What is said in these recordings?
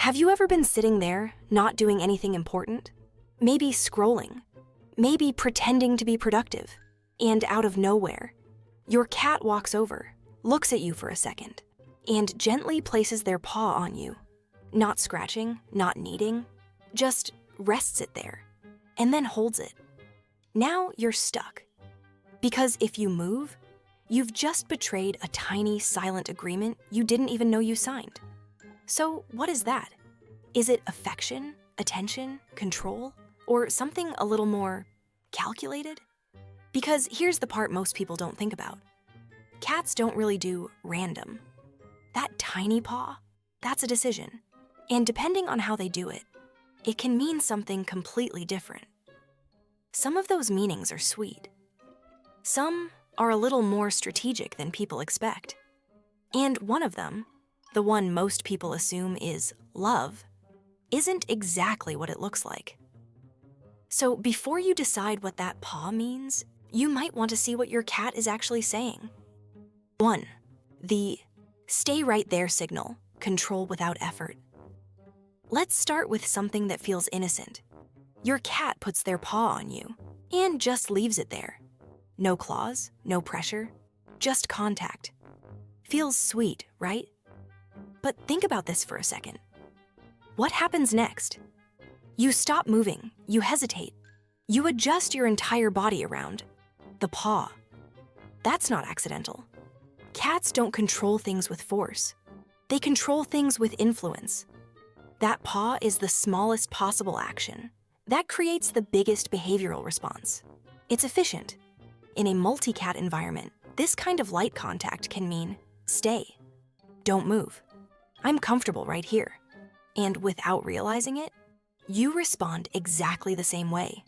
Have you ever been sitting there, not doing anything important? Maybe scrolling, maybe pretending to be productive, and out of nowhere, your cat walks over, looks at you for a second, and gently places their paw on you. Not scratching, not kneading, just rests it there, and then holds it. Now you're stuck. Because if you move, you've just betrayed a tiny, silent agreement you didn't even know you signed. So what is that? Is it affection, attention, control, or something a little more calculated? Because here's the part most people don't think about. Cats don't really do random. That tiny paw, that's a decision. And depending on how they do it, it can mean something completely different. Some of those meanings are sweet. Some are a little more strategic than people expect. And one of them, the one most people assume is love, isn't exactly what it looks like. So before you decide what that paw means, you might want to see what your cat is actually saying. 1. The stay right there signal, control without effort. Let's start with something that feels innocent. Your cat puts their paw on you and just leaves it there. No claws, no pressure, just contact. Feels sweet, right? But think about this for a second. What happens next? You stop moving, you hesitate. You adjust your entire body around the paw. That's not accidental. Cats don't control things with force. They control things with influence. That paw is the smallest possible action. That creates the biggest behavioral response. It's efficient. In a multi-cat environment, this kind of light contact can mean stay, don't move. I'm comfortable right here. And without realizing it, you respond exactly the same way.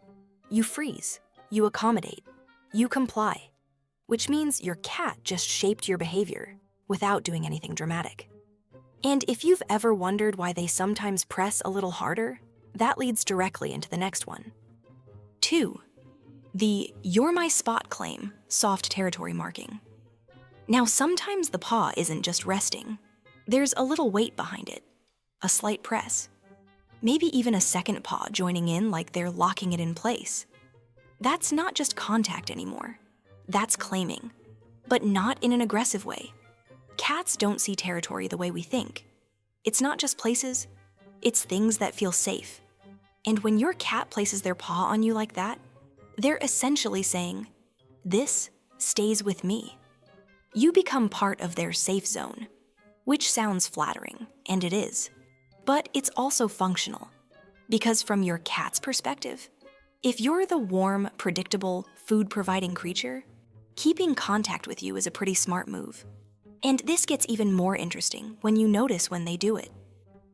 You freeze, you accommodate, you comply, which means your cat just shaped your behavior without doing anything dramatic. And if you've ever wondered why they sometimes press a little harder, that leads directly into the next one. 2. The "you're my spot" claim, soft territory marking. Now, sometimes the paw isn't just resting. There's a little weight behind it, a slight press. Maybe even a second paw joining in like they're locking it in place. That's not just contact anymore. That's claiming, but not in an aggressive way. Cats don't see territory the way we think. It's not just places, it's things that feel safe. And when your cat places their paw on you like that, they're essentially saying, "This stays with me." You become part of their safe zone, which sounds flattering, and it is. But it's also functional. Because from your cat's perspective, if you're the warm, predictable, food-providing creature, keeping contact with you is a pretty smart move. And this gets even more interesting when you notice when they do it.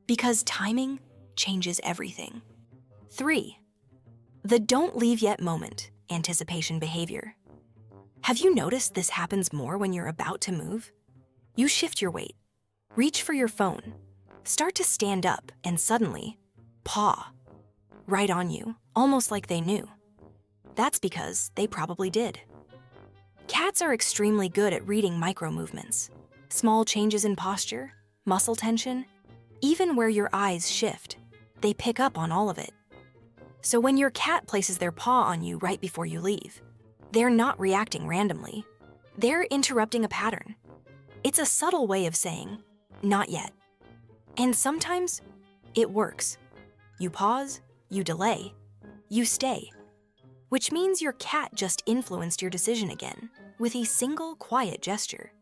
Because timing changes everything. 3. The "don't leave yet" moment, anticipation behavior. Have you noticed this happens more when you're about to move? You shift your weight, reach for your phone, start to stand up, and suddenly, paw, right on you, almost like they knew. That's because they probably did. Cats are extremely good at reading micro movements, small changes in posture, muscle tension, even where your eyes shift. They pick up on all of it. So when your cat places their paw on you right before you leave, they're not reacting randomly. They're interrupting a pattern. It's a subtle way of saying, "Not yet." And sometimes it works. You pause, you delay, you stay. Which means your cat just influenced your decision again with a single quiet gesture.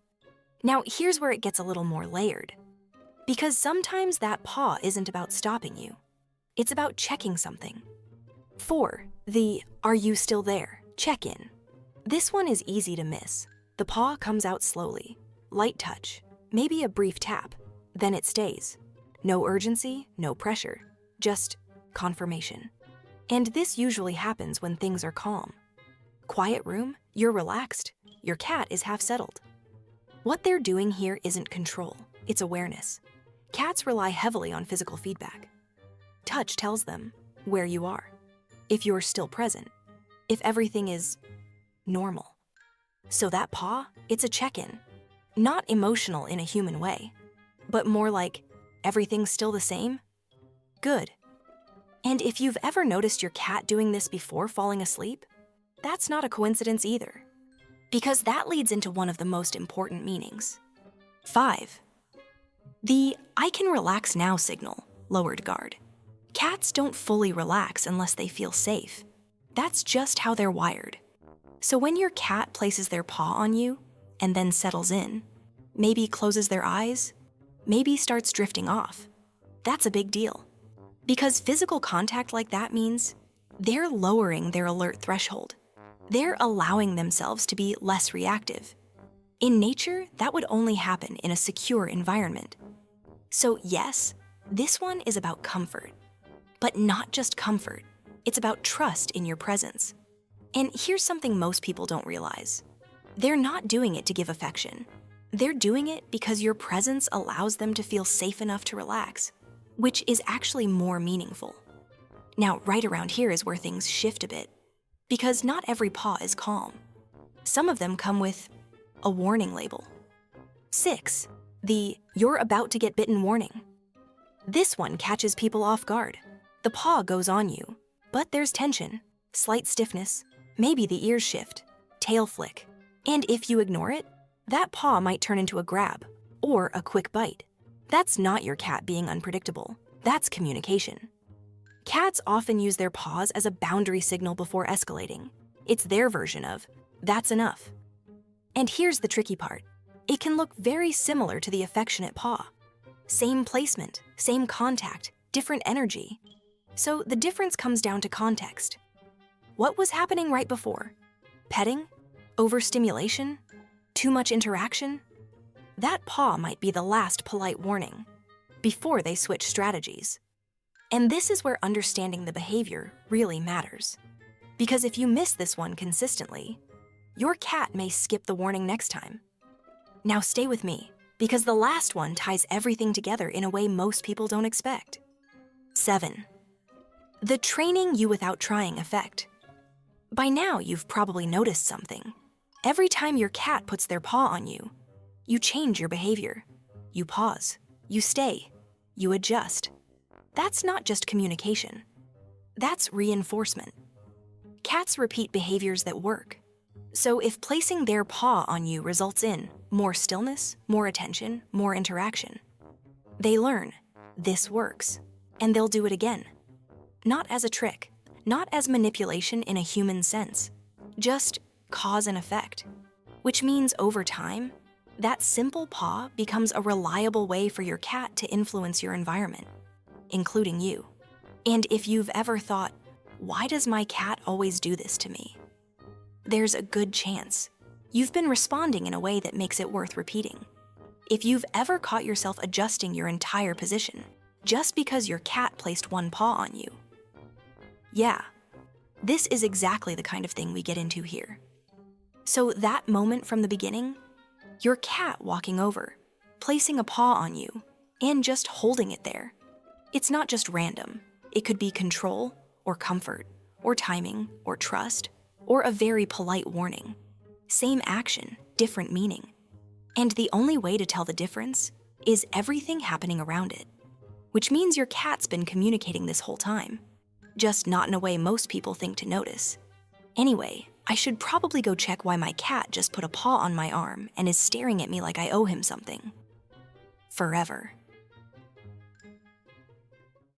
Now here's where it gets a little more layered. Because sometimes that paw isn't about stopping you. It's about checking something. 4. The "are you still there" check-in. This one is easy to miss. The paw comes out slowly, light touch, maybe a brief tap, then it stays. No urgency, no pressure, just confirmation. And this usually happens when things are calm. Quiet room, you're relaxed, your cat is half settled. What they're doing here isn't control, it's awareness. Cats rely heavily on physical feedback. Touch tells them where you are, if you're still present, if everything is normal. So that paw, it's a check-in. Not emotional in a human way, but more like, everything's still the same, Good. And if you've ever noticed your cat doing this before falling asleep, that's not a coincidence either, because that leads into one of the most important meanings. 5. The "I can relax now" signal, lowered guard. Cats don't fully relax unless they feel safe. That's just how they're wired. So when your cat places their paw on you and then settles in, maybe closes their eyes, maybe starts drifting off, that's a big deal. Because physical contact like that means they're lowering their alert threshold. They're allowing themselves to be less reactive. In nature, that would only happen in a secure environment. So yes, this one is about comfort. But not just comfort, it's about trust in your presence. And here's something most people don't realize. They're not doing it to give affection. They're doing it because your presence allows them to feel safe enough to relax, which is actually more meaningful. Now, right around here is where things shift a bit, because not every paw is calm. Some of them come with a warning label. 6. The "you're about to get bitten" warning. This one catches people off guard. The paw goes on you, but there's tension, slight stiffness, maybe the ears shift, tail flick. And if you ignore it, that paw might turn into a grab or a quick bite. That's not your cat being unpredictable. That's communication. Cats often use their paws as a boundary signal before escalating. It's their version of, "that's enough." And here's the tricky part. It can look very similar to the affectionate paw. Same placement, same contact, different energy. So the difference comes down to context. What was happening right before? Petting? Overstimulation? Too much interaction? That paw might be the last polite warning before they switch strategies. And this is where understanding the behavior really matters. Because if you miss this one consistently, your cat may skip the warning next time. Now stay with me, because the last one ties everything together in a way most people don't expect. 7. The training you without trying effect. By now, you've probably noticed something. Every time your cat puts their paw on you, you change your behavior. You pause, you stay, you adjust. That's not just communication. That's reinforcement. Cats repeat behaviors that work. So if placing their paw on you results in more stillness, more attention, more interaction, they learn, this works, and they'll do it again. Not as a trick, not as manipulation in a human sense, just cause and effect. Which means over time, that simple paw becomes a reliable way for your cat to influence your environment, including you. And if you've ever thought, why does my cat always do this to me? There's a good chance you've been responding in a way that makes it worth repeating. If you've ever caught yourself adjusting your entire position just because your cat placed one paw on you, yeah, this is exactly the kind of thing we get into here. So that moment from the beginning, your cat walking over, placing a paw on you, and just holding it there. It's not just random. It could be control, or comfort, or timing, or trust, or a very polite warning. Same action, different meaning. And the only way to tell the difference is everything happening around it. Which means your cat's been communicating this whole time, just not in a way most people think to notice. Anyway, I should probably go check why my cat just put a paw on my arm and is staring at me like I owe him something. FurEver.